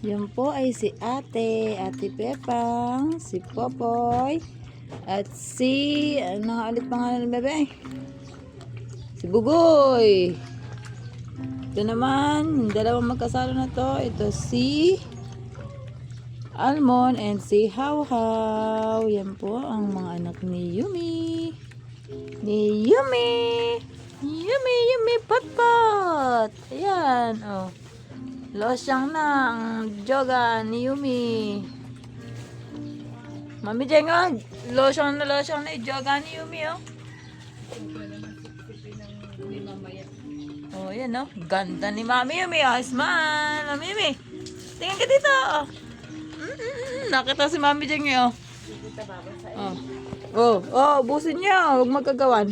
Yan po ay si Ate Pepang, si Popoy, at si, ano ulit pangalan ng bebe? Si Bugoy. Ito naman, yung dalawang magkasalo na to. Ito si Almond and si Hawhaw. Yan po ang mga anak ni Yumi. Ni Yumi. Yumi, Potpot. Ayan, oh. Losyang na ang joga ni Yumi. Mami Jengog, losyang na yung joga ni Yumi, oh. Oh, yan, oh. Ganda ni Mami Yumi, oh. Smile. Mami Yumi, tingin ka dito, oh. Nakita si Mami Jengog, oh. Busin niya, huwag magkagawan.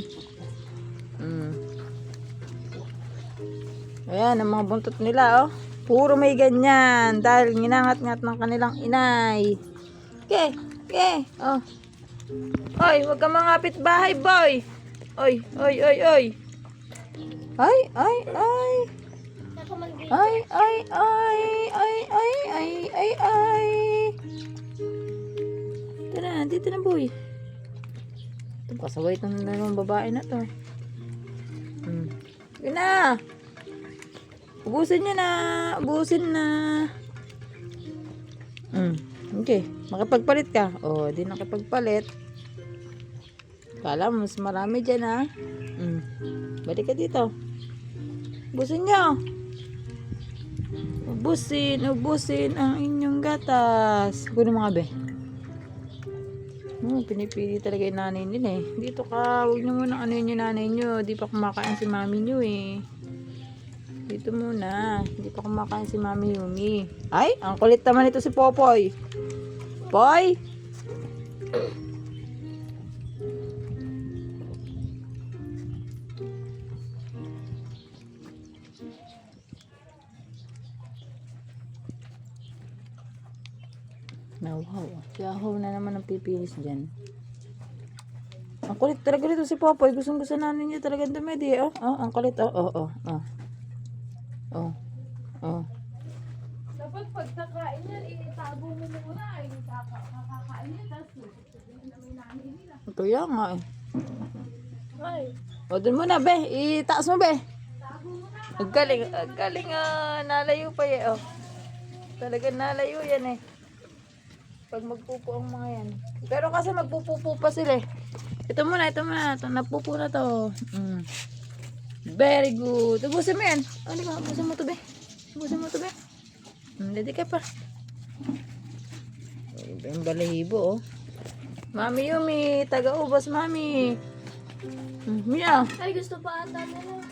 Ayan, ang mga buntot nila, oh. Puro may ganyan dahil ginangat-ngat ng kanilang inay. Okay, oh. Oy, huwag ka mangapit bahay, boy. Oy. Ay. Dito na, boy. Ito, pasaway itong dalawang babae na to. Yun na. Ubusin na. Okay, makapagpalit ka. Oh, di nakapagpalit. Kala mo mas marami dyan, ha? Balik ka dito. Ubusin nyo. Ubusin ang inyong gatas. Kunin mga be. Pinipili talaga yung nanay nila, eh. Dito ka, huwag nyo muna ano yung nanay nyo. Di pa kumakain si mami nyo, eh. Dito muna. Hindi pa kumakain si Mami Yumi. Ay, ang kulit naman ito si Popoy. Poy! Wow. Yahaw na naman ang pipilis dyan. Ang kulit talaga nito si Popoy. Gustong-gusto nanin niya talaga dumedi. Ang kulit. Dapat pag nakain yan, itago mo muna. Kakakain yan, tapos may nanay nila. Kaya nga, eh. Ay, Doon muna, be. Itaas mo, be. tago mo na. Ang galing, nalayo pa, eh. Talagang nalayo yan, eh. Pag magpupo ang mga yan. Pero kasi magpupupo pa sila, eh. Ito muna. Ito, napupo na to. Very good. Ubusin mo yan. Ubusin mo to, be. Ready ka pa. Yung balahibo, oh. Mami Yumi, taga-ubos, mami. Mia. Ay, gusto pa ata nila.